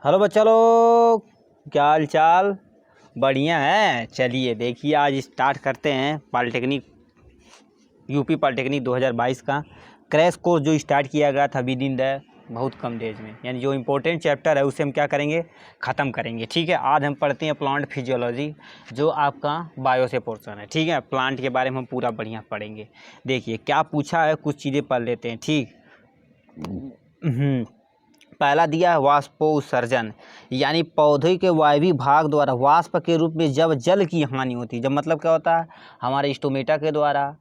Hello बच्चा लोग, क्या हाल चाल? बढ़िया है। चलिए देखिए, आज स्टार्ट करते हैं पॉलिटेक्निक, यूपी पॉलिटेक्निक 2022 का क्रैश कोर्स जो स्टार्ट किया गया था विद इन द बहुत कम डेज में। यानी जो इम्पोर्टेंट चैप्टर है उसे हम क्या करेंगे, ख़त्म करेंगे। ठीक है, आज हम पढ़ते हैं प्लांट फिजियोलॉजी, जो आपका बायो से पोर्शन है। ठीक है, प्लांट के बारे में हम पूरा बढ़िया पढ़ेंगे। देखिए क्या पूछा है, कुछ चीज़ें पढ़ लेते हैं। ठीक, पहला दिया है वाष्पोत्सर्जन, यानी पौधे के वायवीय भाग द्वारा वाष्प के रूप में जब जल की हानि होती है। जब मतलब क्या होता है, हमारे स्टोमेटा के द्वारा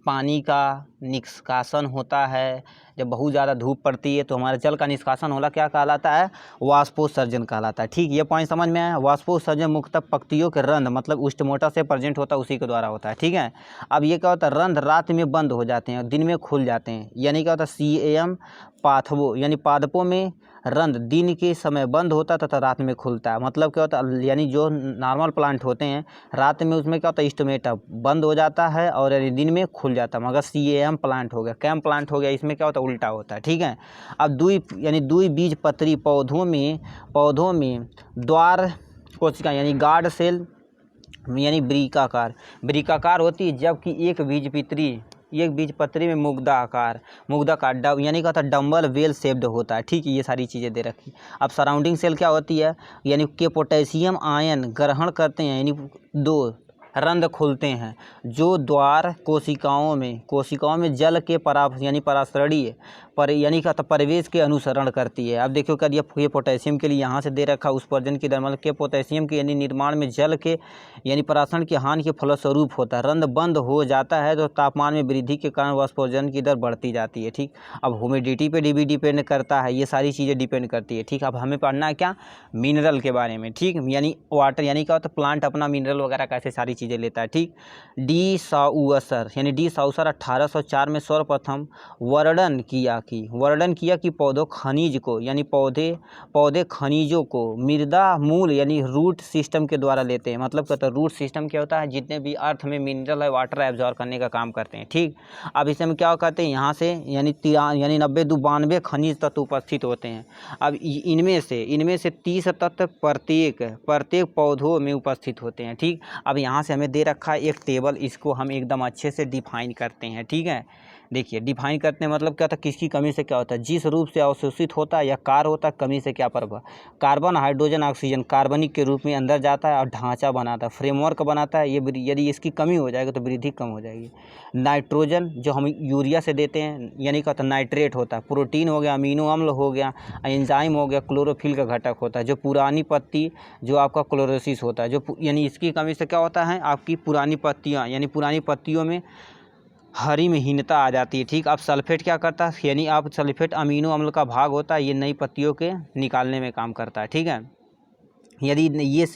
पानी का निष्कासन होता है। जब बहुत ज़्यादा धूप पड़ती है तो हमारे जल का निष्कासन होला क्या कहलाता है, वाष्पोत्सर्जन कहलाता है। ठीक, ये पॉइंट समझ में आया। वाष्पोत्सर्जन मुख्यतः पत्तियों के रंध्र मतलब स्टोमेटा से प्रेजेंट होता है, उसी के द्वारा होता है। ठीक है, अब ये क्या होता है, रंध्र रात में बंद हो जाते हैं और दिन में खुल जाते हैं। यानी क्या होता है, CAM पाथवों यानी पादपों में रंध्र दिन के समय बंद होता है तथा रात में खुलता है। मतलब क्या होता है, यानी जो नॉर्मल प्लांट होते हैं रात में उसमें क्या होता है, स्टोमेटा बंद हो जाता है और यानी दिन में खुल जाता है। मगर CAM प्लांट हो गया, कैम प्लांट हो गया, इसमें क्या होता है, उल्टा होता है। ठीक है, अब दुई बीज पत्री पौधों में द्वार कोशिका यानी गार्ड सेल यानी वृक्काकार होती है, जबकि एक बीजपत्री में मुग्धाकार यानी क्या होता है, डम्बल वेल शेप्ड होता है। ठीक है, ये सारी चीज़ें दे रखी। अब सराउंडिंग सेल क्या होती है, यानी कि पोटेशियम आयन ग्रहण करते हैं, यानी दो रंध्र खुलते हैं जो द्वार कोशिकाओं में जल के यानी परासरणीय पर यानी क्या प्रवेश के अनुसरण करती है। अब देखो कर ये पोटेशियम के लिए यहाँ से दे रखा उत्सर्जन की दर, मतलब के पोटेशियम के यानी निर्माण में जल के यानी परासरण की हानि के फलस्वरूप होता है। रंध्र बंद हो जाता है तो तापमान में वृद्धि के कारण वाष्पोत्सर्जन की दर बढ़ती जाती है। ठीक, अब ह्यूमिडिटी पे भी डिपेंड करता है, ये सारी चीज़ें डिपेंड करती है। ठीक, अब हमें पढ़ना है क्या, मिनरल के बारे में। ठीक, यानी वाटर यानी क्या होता है, प्लांट अपना मिनरल वगैरह कैसे सारी चीज़ें लेता है। ठीक, डी साउसर 1804 में सर्वप्रथम वर्णन किया कि पौधों खनिज को यानी पौधे खनिजों को मृदा मूल यानी रूट सिस्टम के द्वारा लेते हैं। मतलब कहते हैं रूट सिस्टम क्या होता है, जितने भी अर्थ में मिनरल है वाटर एब्जॉर्ब करने का काम करते हैं। ठीक, अब इसे हम क्या कहते हैं, यहाँ से यानी 92 खनिज तत्व उपस्थित होते हैं। अब इनमें से 30 तत्व प्रत्येक पौधों में उपस्थित होते हैं। ठीक, अब यहाँ से हमें दे रखा है एक टेबल, इसको हम एकदम अच्छे से डिफाइन करते हैं। ठीक है, देखिए डिफाइन करते हैं मतलब क्या होता है, किसकी कमी से क्या होता है, जिस रूप से अवशोषित होता है या कार्य होता है, कमी से क्या प्रभाव। कार्बन हाइड्रोजन ऑक्सीजन कार्बनिक के रूप में अंदर जाता है और ढांचा बनाता है, फ्रेमवर्क बनाता है। ये यदि इसकी कमी हो जाएगी तो वृद्धि कम हो जाएगी। नाइट्रोजन जो हम यूरिया से देते हैं यानी क्या होता है, नाइट्रेट होता है। प्रोटीन हो गया, अमीनो अम्ल हो गया, एंजाइम हो गया, क्लोरोफिल का घटक होता है। जो पुरानी पत्ती जो आपका क्लोरोसिस होता है, जो यानी इसकी कमी से क्या होता है, आपकी पुरानी पत्तियाँ यानी पुरानी पत्तियों में हरी में हीनता आ जाती है। ठीक, अब सल्फेट क्या करता है, यानी आप सल्फेट अमीनो अम्ल का भाग होता है, ये नई पत्तियों के निकालने में काम करता है। ठीक है, यदि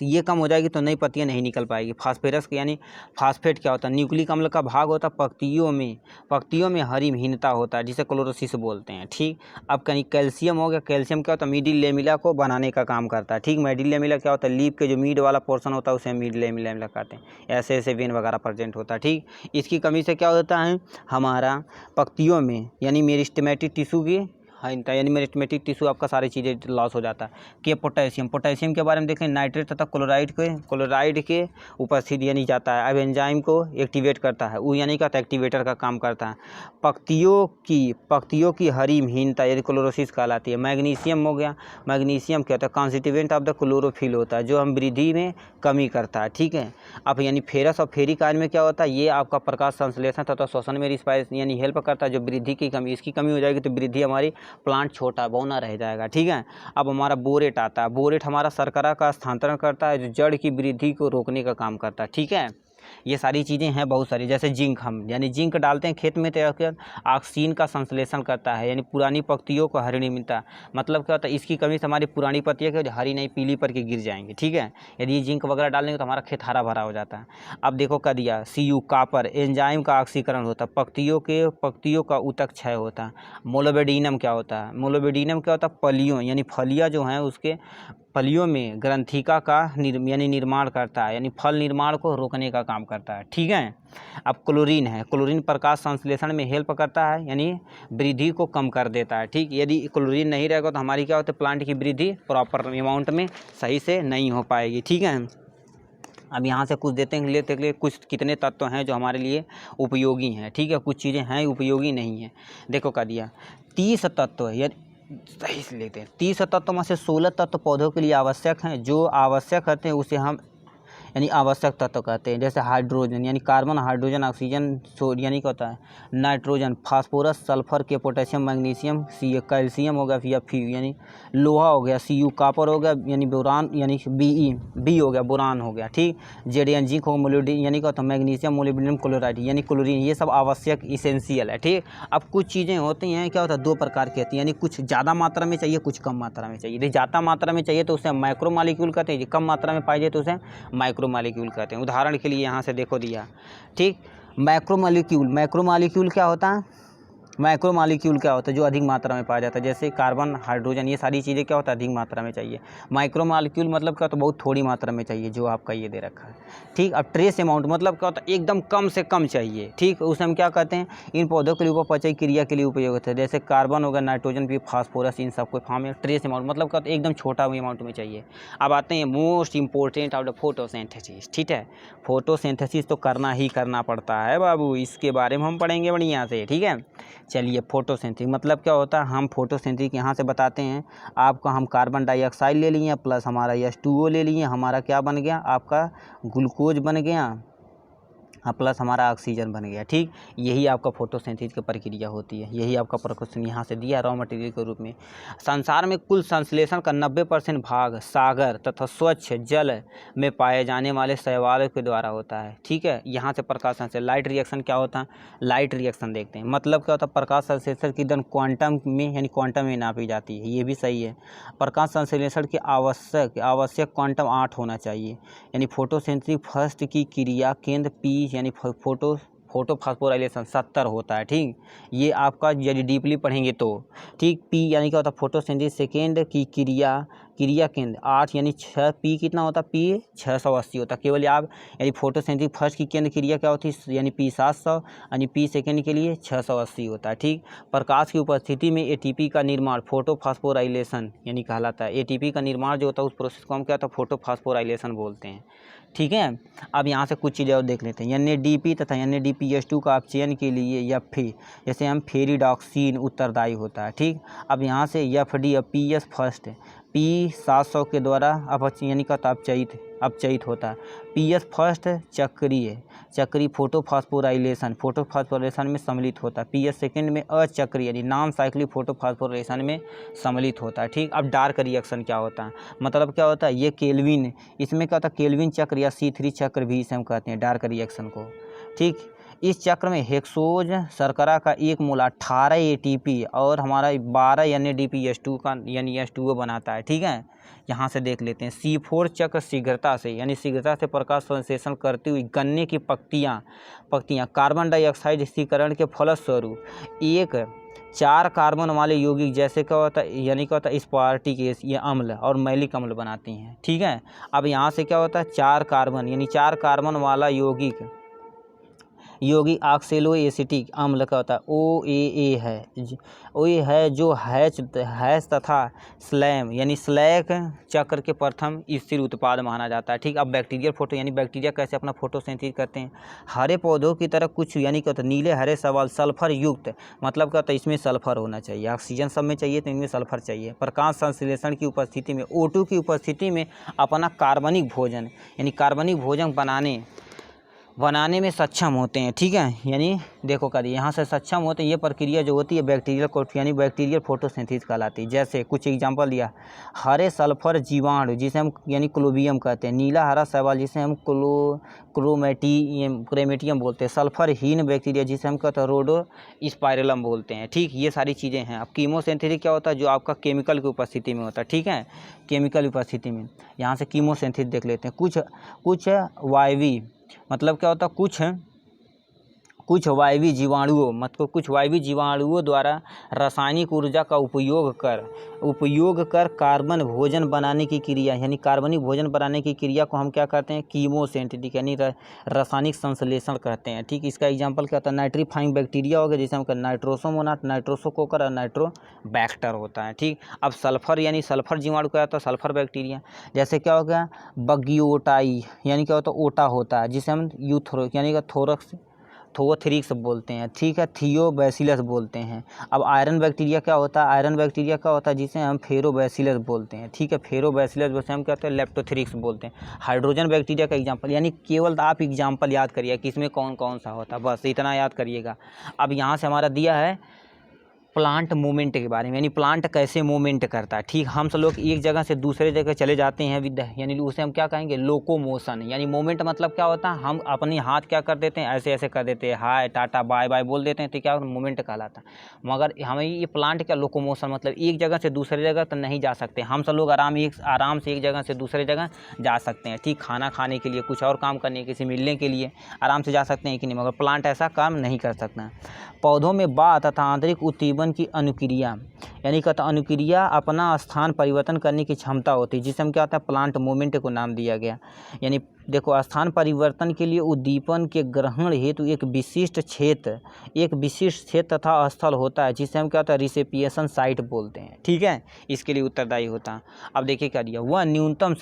ये कम हो जाएगी तो नई पत्तियां नहीं निकल पाएगी। फास्फोरस यानी फास्फेट क्या होता है, न्यूक्लिक अम्ल का भाग होता है, पत्तियों में हरिहीनता होता है, जिसे क्लोरोसिस बोलते हैं। ठीक, अब कहीं कैल्शियम हो गया, कैल्शियम क्या होता है, मिडिल लेमिला को बनाने का काम करता है। ठीक, मिडिल लेमिला क्या होता है, लीफ के जो मिड वाला पोर्शन होता है उसे मिड लेमिला कहते हैं। ऐसे ऐसे वेन वगैरह प्रेजेंट होता है। ठीक, इसकी कमी से क्या होता है, हमारा पत्तियों में यानी मेरिस्टेमेटिक टिश्यू की हीनता यानी मेरिस्टेमेटिक टिश्यू आपका सारी चीज़ें लॉस हो जाता है। कि पोटेशियम के बारे में देखें, नाइट्रेट तथा क्लोराइड के उपस्थित यानी जाता है। अब एंजाइम को एक्टिवेट करता है, वो यानी क्या एक्टिवेटर का काम करता है। पत्तियों की हरिहीनता यानी क्लोरोसिस कहलाती है। मैग्नीशियम हो गया, मैग्नीशियम क्या होता है, कॉन्स्टिट्यूएंट ऑफ द क्लोरोफिल होता है, जो हम वृद्धि में कमी करता है। ठीक है, अब यानी फेरस और फेरिक आयन में क्या होता है, ये आपका प्रकाश संश्लेषण तथा श्वसन में रिस्पायरेशन यानी हेल्प करता है। जो वृद्धि की कमी, इसकी कमी हो जाएगी तो वृद्धि हमारी प्लांट छोटा बौना रह जाएगा। ठीक है, अब हमारा बोरेट आता है। बोरेट हमारा शर्करा का स्थानांतरण करता है, जो जड़ की वृद्धि को रोकने का काम करता है। ठीक है, ये सारी चीज़ें हैं बहुत सारी। जैसे जिंक, हम यानी जिंक डालते हैं खेत में तो ऑक्सीजन का संश्लेषण करता है, यानी पुरानी पत्तियों को हरी नहीं मिलता। मतलब क्या होता है, इसकी कमी से हमारी पुरानी पत्तियाँ क्या हरी नहीं पीली पर के गिर जाएंगी। ठीक है, यदि जिंक वगैरह डालेंगे तो हमारा खेत हरा भरा हो जाता है। अब देखो क्या दिया, Cu कॉपर एंजाइम का ऑक्सीकरण होता है, पत्तियों का ऊतक क्षय होता है। मोलोबेडिनम क्या होता है, फलियों यानी फलियाँ जो हैं उसके फलियों में ग्रंथिका का यानी निर्माण करता है, यानी फल निर्माण को रोकने का काम करता है। ठीक है। अब क्लोरीन है, क्लोरीन प्रकाश संश्लेषण में हेल्प करता है, यानी वृद्धि को कम कर देता है। ठीक, यदि क्लोरीन नहीं रहेगा तो हमारी क्या होता है, प्लांट की वृद्धि प्रॉपर अमाउंट में सही से नहीं हो पाएगी। ठीक है। अब यहाँ से कुछ देते हैं, लेते हैं कुछ कितने तत्व हैं जो हमारे लिए उपयोगी हैं। ठीक है, कुछ चीज़ें हैं उपयोगी नहीं हैं। देखो क्या दिया, 30 तत्व है, यानी सही से लेते हैं 30 तत्व में से 16 तत्व पौधों के लिए आवश्यक हैं। जो आवश्यक होते हैं उसे हम यानी आवश्यक तत्व कहते हैं। जैसे हाइड्रोजन यानी कार्बन, हाइड्रोजन, ऑक्सीजन, यानी क्या होता है नाइट्रोजन, फास्फोरस, सल्फर के, पोटेशियम, मैग्नीशियम, कैल्शियम हो गया, या फिर यानी लोहा हो गया, Cu, कॉपर हो गया, यानी बोरान यानी बी हो गया, बोरान हो गया। ठीक, जेडियन, जिंक हो, मोलिब्डेनम यानी क्या होता है मैग्नीशियम, मोलिब्डेनम क्लोराइड यानी क्लोरीन, ये सब आवश्यक इसेंशियल है। ठीक, अब कुछ चीज़ें होती हैं क्या होता है, दो प्रकार की होती हैं, यानी कुछ ज़्यादा मात्रा में चाहिए, कुछ कम मात्रा में चाहिए। यदि ज़्यादा मात्रा में चाहिए तो उसे माइक्रो मॉलिक्यूल कहते हैं, कम मात्रा में पाई जाए तो उसे माइक्रो मॉलिक्यूल कहते हैं। उदाहरण के लिए यहाँ से देखो दिया। ठीक, मैक्रो मॉलिक्यूल क्या होता है, माइक्रो मॉलिक्यूल क्या होता है, जो अधिक मात्रा में पाया जाता है। जैसे कार्बन, हाइड्रोजन, ये सारी चीज़ें क्या होता है, अधिक मात्रा में चाहिए। माइक्रो मॉलिक्यूल मतलब क्या होता है, बहुत थोड़ी मात्रा में चाहिए, जो आपका ये दे रखा है। ठीक, अब ट्रेस अमाउंट मतलब क्या होता है, एकदम कम से कम चाहिए। ठीक, उसे हम क्या कहते हैं, इन पौधों के लिए उपचय क्रिया के लिए उपयोग होता है। जैसे कार्बन हो गया, नाइट्रोजन भी, फास्फोरस, इन सबको फॉर्म में ट्रेस अमाउंट मतलब क्या होता है, एकदम छोटा अमाउंट में चाहिए। अब आते हैं most important of the photosynthesis. ठीक है, फोटोसिंथेसिस तो करना ही करना पड़ता है बाबू, इसके बारे में हम पढ़ेंगे बढ़िया से। ठीक है, चलिए फोटोसिंथेसिस मतलब क्या होता है, हम फोटोसिंथेसिस यहाँ से बताते हैं आपका। हम कार्बन डाइऑक्साइड ले लिए प्लस हमारा H2O ले लिए, हमारा क्या बन गया, आपका ग्लूकोज बन गया, हाँ, प्लस हमारा ऑक्सीजन बन गया। ठीक, यही आपका फोटोसिंथेसिस की प्रक्रिया होती है। यही आपका प्रक्रिया यहाँ से दिया रॉ मटेरियल के रूप में। संसार में कुल संश्लेषण का 90% भाग सागर तथा स्वच्छ जल में पाए जाने वाले शैवालों के द्वारा होता है। ठीक है, यहाँ से प्रकाश संश्लेषण, लाइट रिएक्शन क्या होता है, लाइट रिएक्शन देखते हैं। मतलब क्या होता है, प्रकाश संश्लेषण की दर क्वांटम में यानी क्वांटम में नापी जाती है, ये भी सही है। प्रकाश संश्लेषण के आवश्यक क्वांटम 8 होना चाहिए। यानी फोटोसिंथेसिस फर्स्ट की क्रिया केंद्र P यानी फोटो फास्फोराइलेशन 70 होता है। ठीक, ये आपका यदि डीपली पढ़ेंगे तो। ठीक, P यानी क्या होता है, फोटोसिंथेसिस सेकेंड की क्रिया केंद्र 8 यानी 6, P कितना होता है, P 680 होता है। केवल आप यानी फोटोसिंथेसिस फर्स्ट की केंद्र क्रिया क्या होती है, यानी P 700, यानी P सेकेंड के लिए 680 होता है। ठीक, प्रकाश की उपस्थिति में ATP का निर्माण फोटो फास्फोराइलेशन यानी कहलाता है। ATP का निर्माण जो होता है उस प्रोसेस को हम क्या होता है, फोटो फास्फोराइलेशन बोलते हैं। ठीक है, अब यहाँ से कुछ चीज़ें और देख लेते हैं। NADP तथा NADPH2 का अपचयन के लिए FE जैसे हम फेरिडॉक्सिन उत्तरदायी होता है। ठीक, अब यहाँ से FD और PS फर्स्ट P 700 के द्वारा यानी का अपचयित होता है। PS फर्स्ट चक्रीय फोटोफॉस्फोराइलेशन में सम्मिलित होता है। PS सेकेंड में अचक्रीय यानी नॉन साइक्लिक फोटोफॉस्फोराइलेशन में सम्मिलित होता है। ठीक, अब डार्क रिएक्शन क्या होता है, मतलब क्या होता है, ये केल्विन, इसमें क्या होता है, केल्विन चक्र या C3 चक्र भी इसे हम कहते हैं डार्क रिएक्शन को। ठीक, इस चक्र में हेक्सोज शर्करा का 1 मोल 18 ATP और हमारा 12 NADPH2 का यानी H2O बनाता है। ठीक है, यहाँ से देख लेते हैं। C4 चक्र शीघ्रता से प्रकाश संश्लेषण करती हुई गन्ने की पत्तियाँ कार्बन डाइऑक्साइड स्थिरीकरण के फलस्वरूप एक 4 कार्बन वाले यौगिक जैसे क्या होता है, यानी क्या होता है स्पार्टिक एसिड, ये अम्ल और मैलिक अम्ल बनाती हैं। ठीक है, अब यहाँ से क्या होता है 4 कार्बन यानी 4 कार्बन वाला यौगिक ऑक्सेलो एसिटिक अम्ल का होता है OAA है जो हैच तथा स्लैम यानी स्लैक चक्र के प्रथम स्थिर उत्पाद माना जाता है। ठीक, अब बैक्टीरिया कैसे अपना फोटोसिंथेसिस करते हैं, हरे पौधों की तरह कुछ यानी क्या होता है नीले हरे सवाल सल्फर युक्त, मतलब क्या होता है इसमें सल्फर होना चाहिए, ऑक्सीजन सब में चाहिए तो इनमें सल्फर चाहिए। प्रकाश संश्लेषण की उपस्थिति में O2 की उपस्थिति में अपना कार्बनिक भोजन बनाने में सक्षम होते हैं। ठीक है, यानी देखो कर यहाँ से सक्षम होते हैं। ये प्रक्रिया जो होती है बैक्टीरियल फोटोसिंथेसिस कहलाती है। जैसे कुछ एग्जांपल दिया, हरे सल्फर जीवाणु जिसे हम यानी क्लोबियम कहते हैं, नीला हरा शैवाल जिसे हम क्रोमेटियम बोलते हैं, सल्फरहीन बैक्टीरिया जिसे हम कहते हैं रोडोस्पाइरलम बोलते हैं। ठीक, ये सारी चीज़ें हैं। अब कीमोसिंथेसिस क्या होता है, जो आपका केमिकल की उपस्थिति में होता है। ठीक है, केमिकल उपस्थिति में यहाँ से कीमोसिंथेसिस देख लेते हैं। कुछ वायवी मतलब क्या होता है, कुछ कुछ वायवीय जीवाणुओं मतलब कुछ वायवीय जीवाणुओं द्वारा रासायनिक ऊर्जा का उपयोग कर कार्बन भोजन बनाने की क्रिया यानी कार्बनिक भोजन बनाने की क्रिया को हम क्या कहते हैं, कीमोसिंथेटिक यानी रासायनिक संश्लेषण कहते हैं। ठीक, इसका एग्जांपल क्या होता है, नाइट्रीफाइंग बैक्टीरिया हो गया जिसे हम नाइट्रोसोमोनास, नाइट्रोसोकोकर और नाइट्रोबैक्टर होता है। ठीक, अब सल्फर यानी सल्फर जीवाणु क्या होता है, सल्फर बैक्टीरिया। जैसे क्या हो गया, बग्गियोटाई यानी क्या होता है, ओटा होता है जिसे हम यूथोरिक्स यानी थोथोथ्रिक्स बोलते हैं। ठीक है, थियोबैसिलस बोलते हैं। अब आयरन बैक्टीरिया क्या होता है, आयरन बैक्टीरिया क्या होता है जिसे हम फेरोबैसिलस बोलते हैं। ठीक है, फेरोबैसिलस वैसे हम क्या होते हैं, लेप्टोथ्रिक्स बोलते हैं। हाइड्रोजन बैक्टीरिया का एग्जांपल यानी केवल आप एग्जांपल याद करिए कि इसमें कौन कौन सा होता है, बस इतना याद करिएगा। अब यहाँ से हमारा दिया है प्लांट मूवमेंट के बारे में यानी प्लांट कैसे मूवमेंट करता है। ठीक, हम सब लोग एक जगह से दूसरे जगह चले जाते हैं यानी उसे हम क्या कहेंगे, लोकोमोशन। यानी मूवमेंट मतलब क्या होता है, हम अपने हाथ क्या कर देते हैं, ऐसे ऐसे कर देते हैं, हाय टाटा बाय बाय बोल देते हैं, तो क्या मूवमेंट कहलाता है। मगर हमें ये प्लांट का लोकोमोशन मतलब एक जगह से दूसरे जगह तो नहीं जा सकते, हम सब लोग आराम से एक जगह से दूसरे जगह जा सकते हैं। ठीक, खाना खाने के लिए, कुछ और काम करने, किसी मिलने के लिए आराम से जा सकते हैं कि नहीं, मगर प्लांट ऐसा काम नहीं कर सकता। पौधों में बाह्य तथा आंतरिक उत्तीवन की अनुक्रिया यानी कहता अनुक्रिया अपना स्थान परिवर्तन करने की क्षमता होती है जिसे हम क्या होता है, प्लांट मूवमेंट को नाम दिया गया। यानी देखो, स्थान परिवर्तन के लिए उद्दीपन के ग्रहण हेतु एक विशिष्ट क्षेत्र तथा स्थल होता है जिसे हम क्या होता है, रिसेपिएशन साइट बोलते हैं। ठीक है, इसके लिए उत्तरदायी होता है। अब देखिए क्या दिया, वह न्यूनतम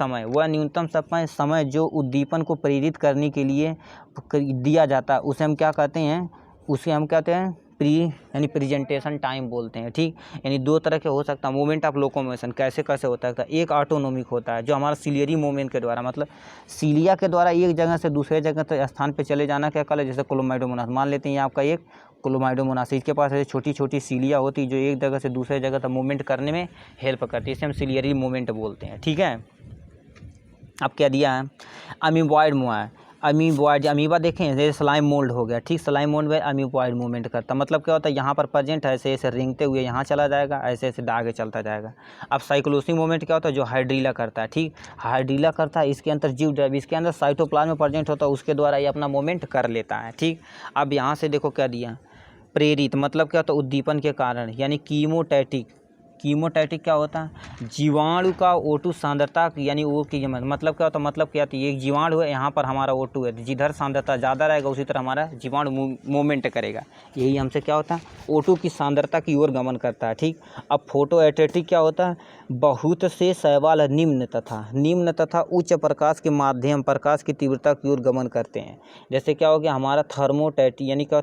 समय जो उद्दीपन को प्रेरित करने के लिए दिया जाता है उसे हम क्या कहते हैं, प्रेजेंटेशन टाइम बोलते हैं। ठीक, यानी दो तरह के हो सकता है मूवमेंट ऑफ लोकोमोशन, कैसे होता है। एक ऑटोनोमिक होता है जो हमारा सिलियरी मूवमेंट के द्वारा मतलब सीलिया के द्वारा एक जगह से दूसरे जगह तक स्थान पे चले जाना क्या कहला, जैसे क्लोमाइडोमोनास। मान लेते हैं आपका एक क्लोमाइडोमोनास, इसके पास ऐसे छोटी छोटी सीलिया होती जो एक जगह से दूसरे जगह तक मूवमेंट करने में हेल्प करती है, इसे हम सिलियरी मूवमेंट बोलते हैं। ठीक है, अब क्या दिया है, अमीबा देखें जैसे स्लाइम मोल्ड हो गया। ठीक, स्लाइम मोल्ड में अमीबॉइड मूवमेंट करता, मतलब क्या होता है, यहाँ पर प्रेजेंट है, ऐसे ऐसे रेंगते हुए यहाँ चला जाएगा, ऐसे ऐसे आगे चलता जाएगा। अब साइक्लोसिस मूवमेंट क्या होता है, जो हाइड्रीला करता है। ठीक, हाइड्रीला करता है, इसके अंदर जीव ड्राइव, इसके अंदर साइटोप्लाज्म में प्रेजेंट होता है, उसके द्वारा ये अपना मूवमेंट कर लेता है। ठीक, अब यहाँ से देखो क्या दिया, प्रेरित मतलब क्या होता है, उद्दीपन के कारण यानी कीमोटैटिक क्या होता है, जीवाणु का O2 सांद्रता यानी O की मतलब क्या होता है, मतलब क्या होता है, एक जीवाणु है, यहाँ पर हमारा O2 है, जिधर सांद्रता ज़्यादा रहेगा उसी तरह हमारा जीवाणु मूवमेंट करेगा। यही हमसे क्या होता है, O2 की सांद्रता की ओर गमन करता है। ठीक, अब फोटोएटेटिक क्या होता है, बहुत से शैवाल निम्न तथा उच्च प्रकाश के माध्यम प्रकाश की तीव्रता की ओर गमन करते हैं। जैसे क्या हो गया हमारा थर्मोटैटिक यानी क्या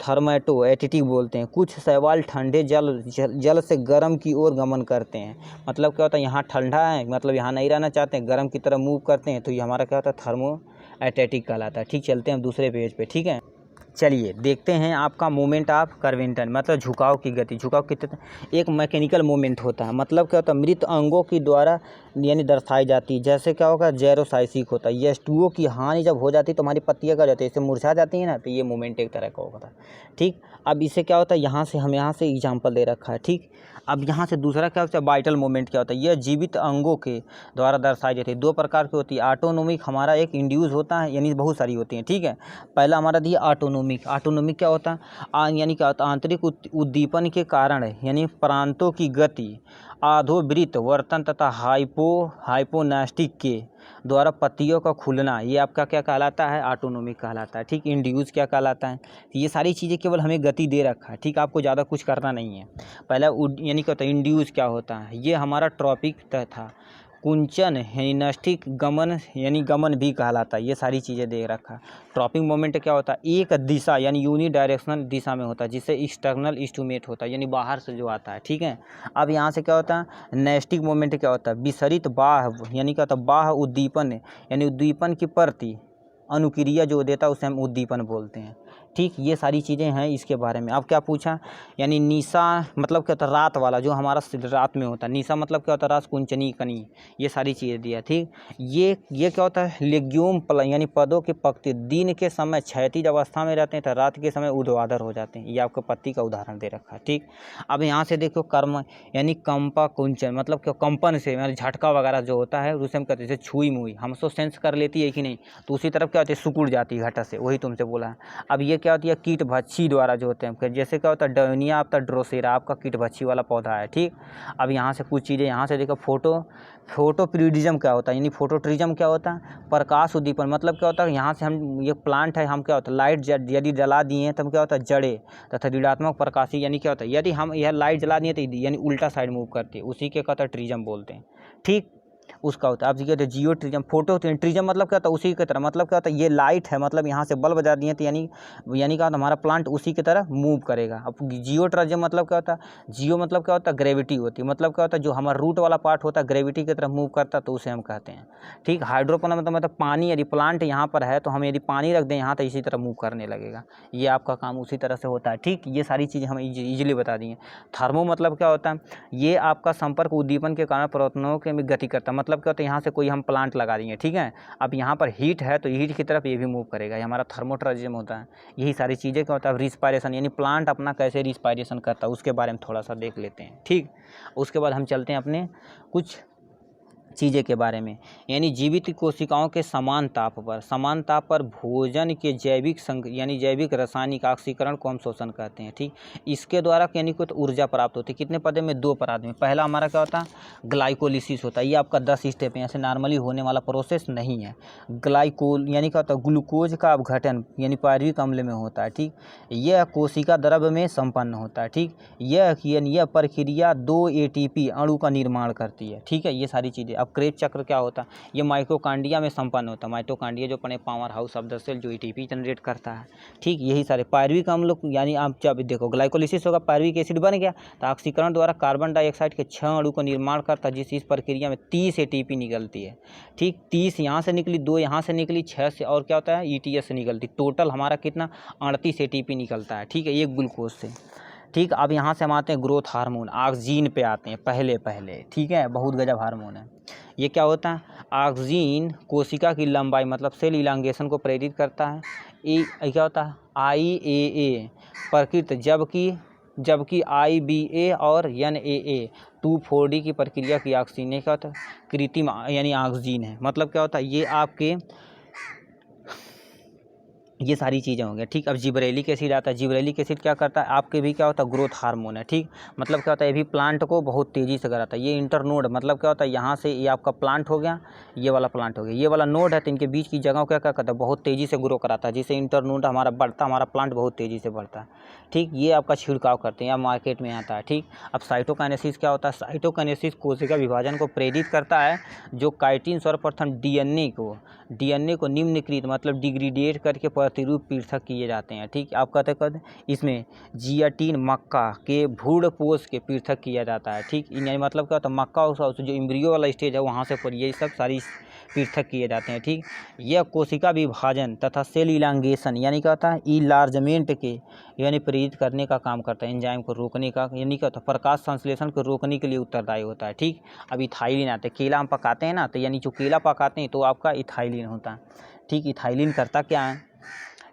थर्मेटोएटिक बोलते हैं। कुछ शैवाल ठंडे जल से गर्म की ओर गमन करते हैं, मतलब क्या होता है, यहाँ ठंडा है मतलब यहाँ नहीं रहना चाहते हैं, गर्म की तरफ मूव करते हैं, तो ये हमारा क्या होता है, थर्मोएटेटिक कहलाता है। ठीक, चलते हैं हम दूसरे पेज पे। ठीक है, चलिए देखते हैं आपका मूवमेंट ऑफ कर्वेंटन मतलब झुकाव की गति। झुकाव कितने, एक मैकेनिकल मूवमेंट होता है, मतलब क्या होता है, मृत अंगों की द्वारा यानी दर्शाई जाती है। जैसे क्या होगा, जेरोसाइसिक होता है, ये H2O की हानि जब हो जाती है तो हमारी पत्तियाँ क्या जाती है, इससे मुरझा जाती है ना, तो ये मूवमेंट एक तरह का होता है। ठीक, अब इसे क्या होता है, यहाँ से एग्जाम्पल दे रखा है। ठीक, अब यहाँ से दूसरा क्या होता है, वाइटल मूवमेंट क्या होता है, यह जीवित अंगों के द्वारा दर्शाई जाती है। दो प्रकार की होती है, ऑटोनोमिक हमारा एक इंड्यूस होता है यानी बहुत सारी होती हैं। ठीक है, पहला हमारा दिया ऑटोनोमिक क्या होता है, यानी क्या होता है, आंतरिक उद्दीपन के कारण यानी प्रांतों की गति, आधोवृत्त वर्तन तथा हाइपोनेस्टिक के द्वारा पत्तियों का खुलना, ये आपका क्या कहलाता है, ऑटोनोमिक कहलाता है। ठीक, इंड्यूस क्या कहलाता है, ये सारी चीज़ें केवल हमें गति दे रखा है। ठीक, आपको ज़्यादा कुछ करना नहीं है। पहला यानी क्या होता है, इंड्यूस क्या होता है, ये हमारा ट्रॉपिक था। कुंचन यानी नष्टिक गमन यानी गमन भी कहलाता है। ये सारी चीज़ें दे रखा है। ट्रॉपिंग मोमेंट क्या होता है, एक दिशा यानी यूनिडायरेक्शनल दिशा में होता है, जिससे एक्सटर्नल स्टूमेट होता है यानी बाहर से जो आता है। ठीक है, अब यहाँ से क्या होता है, नेस्टिक मोमेंट क्या होता है, विसरित बाह्य यानी क्या होता है, बाह्य उद्दीपन यानी उद्दीपन की प्रति अनुक्रिया जो देता है उसे हम उद्दीपन बोलते हैं। ठीक, ये सारी चीज़ें हैं इसके बारे में। अब क्या पूछा, यानी निशा मतलब क्या होता है, रात वाला जो हमारा रात में होता है। निशा मतलब क्या होता है, रात, कुंचनी, कनी, ये सारी चीज़ें दिया। ठीक, ये क्या होता है, लेग्यूम यानी पौधों के पत्ते दिन के समय क्षैतिज अवस्था में रहते हैं तो रात के समय ऊर्ध्वाधर हो जाते हैं। ये आपको पत्ती का उदाहरण दे रखा है। ठीक, अब यहाँ से देखो कर्म यानी कंपा कुंचन मतलब क्या, कंपन से मतलब झटका वगैरह जो होता है उसे हम कहते हैं, जैसे छुई मुई हम तो सेंस कर लेती है कि नहीं, तो उसी तरफ क्या होती है, सिकुड़ जाती है घटा से, वही तुमसे बोला है। अब ये क्या होती है, कीट भक्षी द्वारा जो होते हैं, जैसे क्या होता है डोनिया आपका ड्रोसेरा आपका कीट भक्षी वाला पौधा है। ठीक, अब यहाँ से कुछ चीज़ें यहाँ से देखो, फोटोप्रिडिज्म क्या होता है, यानी फोटोट्रिज्म क्या होता है, प्रकाश उद्दीपन मतलब क्या होता है, यहाँ से हम ये प्लांट है, हम क्या होता है लाइट यदि जला दिए हैं तब क्या होता है जड़े तथा ऋणात्मक प्रकाशी, यानी क्या होता है यदि हम यह लाइट जला दिए तो यानी उल्टा साइड मूव करती है, उसी के कहता है ट्रिज्म बोलते हैं। ठीक, उसका होता है। अब कहते हैं जियोट्रिज्म, फोटोट्रिज्म मतलब क्या होता है उसी की तरह, मतलब क्या होता है ये लाइट है, मतलब यहाँ से बल्ब बजा दिए तो यानी क्या होता है हमारा प्लांट उसी की तरह मूव करेगा। अब जियोट्रिज्म मतलब क्या होता है, जियो मतलब क्या होता है ग्रेविटी होती है, मतलब क्या होता है जो हमारा रूट वाला पार्ट होता है ग्रेविटी की तरफ मूव करता है तो उसे हम कहते हैं। ठीक, हाइड्रोपोनिक मतलब पानी, यदि प्लांट यहाँ पर है तो हम यदि पानी रख दें यहाँ तो इसी तरह मूव करने लगेगा, ये आपका काम उसी तरह से होता है। ठीक, ये सारी चीज़ें हम ईजिली बता दी हैं। थर्मो मतलब क्या होता है, ये आपका संपर्क उद्दीपन के कारण प्रोटोनों के में गति करता है, मतलब क्या होता है यहाँ से कोई हम प्लांट लगा देंगे, ठीक है, अब यहाँ पर हीट है तो हीट की तरफ ये भी मूव करेगा, ये हमारा थर्मोट्रिज्म होता है। यही सारी चीज़ें क्या होता है, रिस्पायरेशन यानी प्लांट अपना कैसे रिस्पायरेशन करता है उसके बारे में थोड़ा सा देख लेते हैं। ठीक, उसके बाद हम चलते हैं अपने कुछ चीज़ें के बारे में, यानी जीवित कोशिकाओं के समान ताप पर भोजन के जैविक यानी जैविक रासायनिक ऑक्सीकरण को हम शोषण कहते हैं। ठीक, इसके द्वारा यानी कुछ ऊर्जा प्राप्त होती है, कितने पदे में, 2 पदार्थ में। पहला हमारा क्या होता है, ग्लाइकोलिसिस होता है, ये आपका 10 स्टेप है, ऐसे नॉर्मली होने वाला प्रोसेस नहीं है। ग्लाइकोल यानी क्या होता है, ग्लूकोज का अपघटन यानी पायरुविक अम्ल में होता है। ठीक, यह कोशिका द्रव्य में संपन्न होता है। ठीक, यह प्रक्रिया 2 ATP अणु का निर्माण करती है। ठीक है, ये सारी चीज़ें। अब क्रेब चक्र क्या होता है, ये माइटोकॉन्ड्रिया में संपन्न होता है। माइटोकॉन्ड्रिया जो अपने power house of the cell जो ATP जनरेट करता है। ठीक, यही सारे पायरुविक अम्ल यानी आप जब देखो ग्लाइकोलिसिस होगा, पायरुविक एसिड बन गया तो ऑक्सीकरण द्वारा कार्बन डाइऑक्साइड के 6 अणु का निर्माण करता है, इस प्रक्रिया में 30 ATP निकलती है। ठीक, 30 यहाँ से निकली, 2 यहाँ से निकली, 6 से और क्या होता है ETS से निकलती, टोटल हमारा कितना 38 ATP निकलता है। ठीक है, ये ग्लूकोज से। ठीक, अब यहाँ से हम आते हैं ग्रोथ हार्मोन, ऑक्सीन पे आते हैं पहले। ठीक है, बहुत गजब हार्मोन है। ये क्या होता है, ऑक्सीन कोशिका की लंबाई मतलब सेल इलांगेशन को प्रेरित करता है। ये क्या होता है, IAA प्रकृत, जबकि IBA और NAA 2,4-D की प्रक्रिया की ऑक्सीन क्या होता है, कृत्रिम यानी ऑक्सीन है। मतलब क्या होता है, ये आपके ये सारी चीज़ें होंगी। ठीक, अब जिब्रेलिक एसिड आता है, जिब्रेलिक एसिड क्या करता है, आपके भी क्या होता है ग्रोथ हार्मोन है। ठीक, मतलब क्या होता है, ये भी प्लांट को बहुत तेज़ी से कराता है। ये इंटरनोड मतलब क्या होता है, यहाँ से ये आपका प्लांट हो गया, ये वाला प्लांट हो गया, ये वाला नोड है, तो इनके बीच की जगह क्या करता है, बहुत तेज़ी से ग्रो कराता है, जिससे इंटरनोड हमारा बढ़ता, हमारा प्लांट बहुत तेज़ी से बढ़ता है। ठीक, ये आपका छिड़काव करते हैं या मार्केट में आता है। ठीक, अब साइटोकाइनेसिस क्या होता है, साइटोकाइनेसिस कोशिका विभाजन को प्रेरित करता है, जो काइटिन सर्वप्रथम DNA को निम्नलिखित मतलब डिग्रेडेट करके प्रतिरूप पृथक किए जाते हैं। ठीक, आप कहते इसमें जियाटिन मक्का के भ्रूणपोष के पृथक किया जाता है। ठीक, यानी मतलब क्या होता है, मक्का जो एम्ब्रियो वाला स्टेज है वहाँ से पर ये सब सारी पृथक किए जाते हैं। ठीक, यह कोशिका विभाजन तथा सेल इलांगेशन यानी क्या होता है, इलार्जमेंट के यानी प्रेरित करने का काम करता है, एंजाइम को रोकने का, यानी क्या होता है प्रकाश संश्लेषण को रोकने के लिए उत्तरदायी होता है। ठीक, अब इथाइलिन आते हैं, केला हम पकाते हैं ना, तो यानी जो केला पकाते हैं तो आपका इथाइलिन होता है। ठीक, इथाइलिन करता क्या है,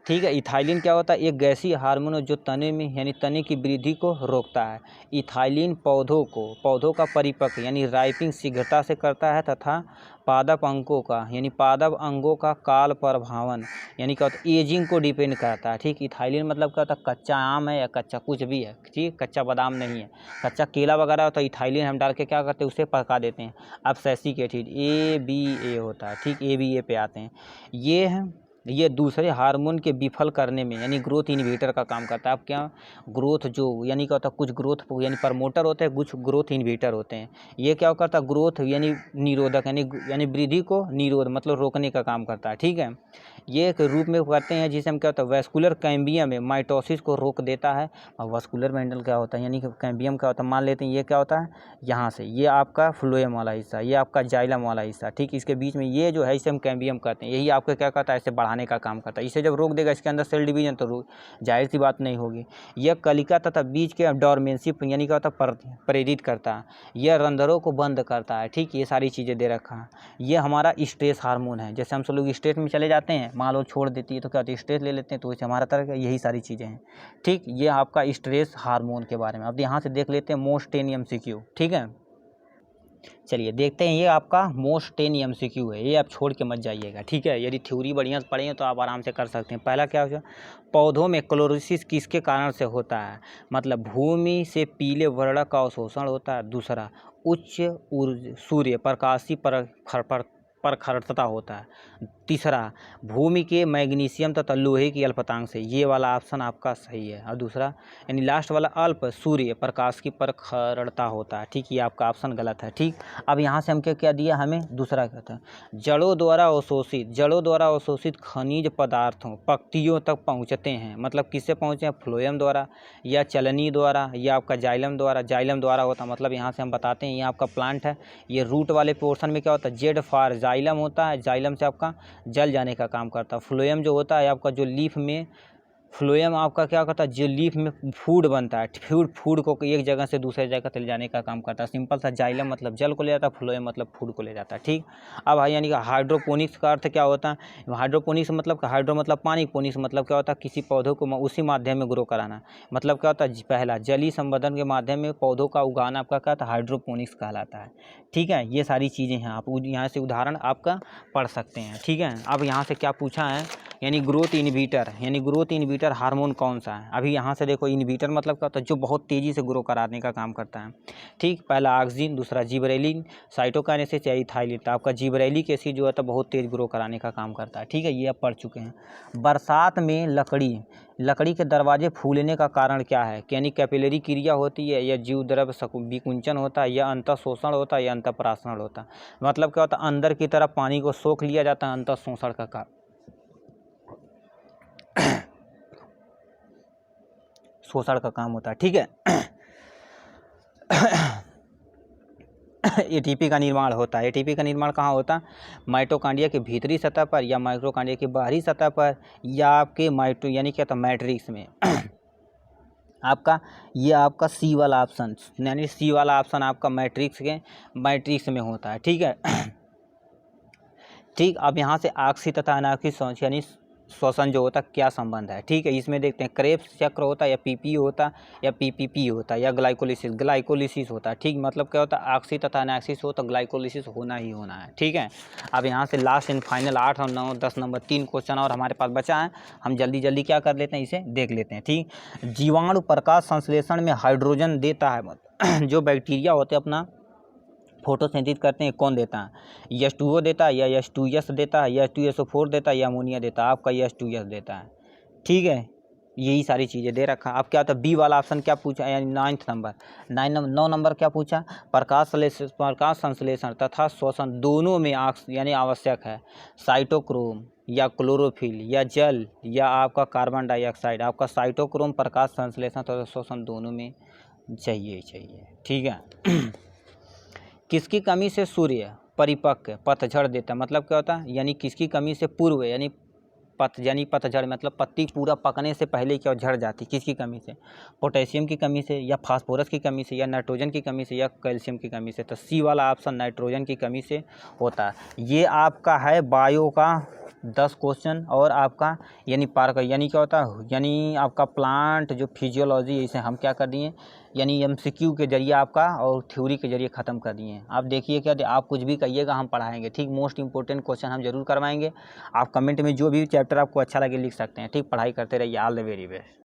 ठीक है, इथाइलिन क्या होता है, एक गैसीय हार्मोन जो तने में यानी तने की वृद्धि को रोकता है। इथाइलिन पौधों का परिपक्व यानी राइपिंग शीघ्रता से करता है तथा पादप अंगों का काल प्रभावन यानी क्या होता है एजिंग को डिपेंड करता है। ठीक, इथाइलिन मतलब क्या होता है, कच्चा आम है या कच्चा कुछ भी है, ठीक, कच्चा बादाम नहीं है, कच्चा केला वगैरह होता है, इथाइलिन हम डाल के क्या करते हैं उसे पका देते हैं। अब सैसिक एसिड ABA होता है। ठीक, ABA पे आते हैं, ये दूसरे हार्मोन के विफल करने में यानी ग्रोथ इनहिबिटर का काम करता है। अब क्या ग्रोथ जो यानी क्या होता है, कुछ ग्रोथ यानी प्रमोटर होते हैं, कुछ ग्रोथ इनहिबिटर होते हैं। ये क्या करता है, ग्रोथ यानी निरोधक यानी वृद्धि को निरोध मतलब रोकने का काम करता है। ठीक है, ये एक रूप में करते हैं जिसे हम क्या होता है वैस्कुलर कैम्बियम में माइटोसिस को रोक देता है। और वैस्कुलर मेंडल क्या होता है, यानी कि कैम्बियम क्या होता है, मान लेते हैं ये क्या होता है, यहाँ से ये आपका फ्लोएम वाला हिस्सा, ये आपका जाइलम वाला हिस्सा। ठीक, इसके बीच में ये जो है इसे हम कैम्बियम कहते हैं, यही आपको क्या कहता है, इसे बढ़ाने बढ़ाने का काम करता है। इसे जब रोक देगा इसके अंदर सेल डिवीजन तो जाहिर सी बात नहीं होगी। यह कलिका तथा बीज के डोरमेंसी यानी क्या होता है प्रेरित करता है। यह रंध्रों को बंद करता है। ठीक, ये सारी चीज़ें दे रखा है। ये हमारा स्ट्रेस हार्मोन है। जैसे हम सब लोग स्ट्रेस में चले जाते हैं, मान लो छोड़ देती है तो क्या होता है स्ट्रेस ले लेते हैं, तो वैसे हमारा तरह यही सारी चीज़ें हैं। ठीक, ये आपका स्ट्रेस हार्मोन के बारे में। अब यहाँ से देख लेते हैं मोस्ट 10 MCQ। ठीक है, चलिए देखते हैं। ये आपका मोस्ट 10 MCQ है, ये आप छोड़ के मत जाइएगा। ठीक है, यदि थ्योरी बढ़िया से पढ़ेंगे तो आप आराम से कर सकते हैं। पहला क्या होगा, पौधों में क्लोरोसिस किसके कारण से होता है, मतलब भूमि से पीले वर्ण का अवशोषण होता है। दूसरा, उच्च सूर्य प्रकाशी प्रखरता होता है। तीसरा, भूमि के मैग्नीशियम तथा लोहे की अल्पतांक से। ये वाला ऑप्शन आपका सही है। और दूसरा यानी लास्ट वाला अल्प सूर्य प्रकाश की प्रखरता होता है। ठीक, ये आपका ऑप्शन गलत है। ठीक, अब यहाँ से हम क्या दिया, हमें दूसरा कहता है जड़ों द्वारा अवशोषित खनिज पदार्थों पत्तियों तक पहुँचते हैं। मतलब किससे पहुँचे, फ्लोएम द्वारा या चलनी द्वारा या आपका जाइलम द्वारा होता है। मतलब यहाँ से हम बताते हैं ये आपका प्लांट है, ये रूट वाले पोर्शन में क्या होता है, जेड फॉर जाइलम होता है। जाइलम से आपका जल जाने का काम करता है। फ्लोएम जो होता है आपका जो लीफ में, फ्लोएम आपका क्या करता है, जो लीफ में फूड बनता है, फूड को एक जगह से दूसरे जगह ले जाने का काम करता है। सिंपल सा, जाइलम मतलब जल को ले जाता है, फ्लोएम मतलब फूड को ले जाता है। ठीक, अब यानी कि हाइड्रोपोनिक्स का अर्थ क्या होता है, हाइड्रोपोनिक्स मतलब हाइड्रो मतलब पानी, पोनिक्स मतलब क्या होता है, किसी पौधों को उसी माध्यम में ग्रो कराना। मतलब क्या होता है, पहला जलीय संवर्धन के माध्यम में पौधों का उगाना आपका क्या होता है, हाइड्रोपोनिक्स कहलाता है। ठीक है, ये सारी चीज़ें हैं, आप यहाँ से उदाहरण आपका पढ़ सकते हैं। ठीक है, अब यहाँ से क्या पूछा है, यानी ग्रोथ इनहिबिटर हार्मोन कौन सा है। अभी यहाँ से देखो, इनहिबिटर मतलब क्या होता है, जो बहुत तेज़ी से ग्रो कराने का काम करता है। ठीक, पहला ऑक्सिन, दूसरा जिबरेलिन, साइटोकाइनेसिस या इथाइलिन। तो आपका जिबरेलिक एसिड जो है तो बहुत तेज़ ग्रो कराने का काम करता है। ठीक है, ये आप पढ़ चुके हैं। बरसात में लकड़ी के दरवाजे फूलने का कारण क्या है, यानी कैपिलरी क्रिया होती है या जीव द्रव्य विकुंचन होता है या अंतः शोषण होता है या अंतः परासरण होता है। मतलब क्या होता है, अंदर की तरफ पानी को सोख लिया जाता है, अंतः शोषण का काम होता है। ठीक है, एटीपी का निर्माण होता है। एटीपी का निर्माण कहाँ होता है, माइटोकॉन्ड्रिया के भीतरी सतह पर या माइटोकॉन्ड्रिया की बाहरी सतह पर या आपके यानी क्या था मैट्रिक्स में। आपका ये आपका सी वाला ऑप्शन, यानी सी वाला ऑप्शन आपका मैट्रिक्स में होता है। ठीक है, ठीक, अब यहाँ से ऑक्सी तथा अनाक्सी यानी श्वसन जो होता है क्या संबंध है। ठीक है, इसमें देखते हैं क्रेब्स चक्र होता है या पीपी होता या पीपीपी होता या ग्लाइकोलिसिस होता है। ठीक, मतलब क्या होता है, ऑक्सी तथा अनाक्सिस हो तो ग्लाइकोलिसिस होना ही होना है। ठीक है, अब यहाँ से लास्ट एंड फाइनल 8 और 9 10 नंबर 3 क्वेश्चन और हमारे पास बचा है, हम जल्दी क्या कर लेते हैं, इसे देख लेते हैं। ठीक, जीवाणु प्रकाश संश्लेषण में हाइड्रोजन देता है। जो बैक्टीरिया होते हैं अपना फोटोसिंथेसिस करते हैं, कौन देता है, H2O देता है या H2S देता है या H2SO4 देता है या अमोनिया देता है, आपका H2S देता है। ठीक है, यही सारी चीज़ें दे रखा। अब क्या होता है, बी वाला ऑप्शन क्या पूछा, यानी 9 नंबर क्या पूछा, प्रकाश संश्लेषण तथा श्वसन दोनों में यानी आवश्यक है साइटोक्रोम या क्लोरोफिल या जल या आपका कार्बन डाइऑक्साइड। आपका साइटोक्रोम प्रकाश संश्लेषण तथा श्वसन दोनों में चाहिए। ठीक है, किसकी कमी से सूर्य परिपक्व पतझड़ देता है, मतलब क्या होता है, यानी किसकी कमी से पूर्व यानी पतझड़ मतलब पत्ती पूरा पकने से पहले क्या झड़ जाती, किसकी कमी से, पोटेशियम की कमी से या फास्फोरस की कमी से या नाइट्रोजन की कमी से या कैल्शियम की कमी से। तो सी वाला ऑप्शन नाइट्रोजन की कमी से होता है। ये आपका है बायो का 10 क्वेश्चन और आपका यानी यानी क्या होता है, यानी आपका प्लांट जो फिजियोलॉजी, इसे हम क्या कर दिए, यानी MCQ के जरिए आपका और थ्योरी के जरिए ख़त्म कर दिए हैं। आप देखिए क्या, आप कुछ भी कहिएगा हम पढ़ाएंगे। ठीक, मोस्ट इंपॉर्टेंट क्वेश्चन हम जरूर करवाएंगे। आप कमेंट में जो भी चैप्टर आपको अच्छा लगे लिख सकते हैं। ठीक, पढ़ाई करते रहिए। All the very best.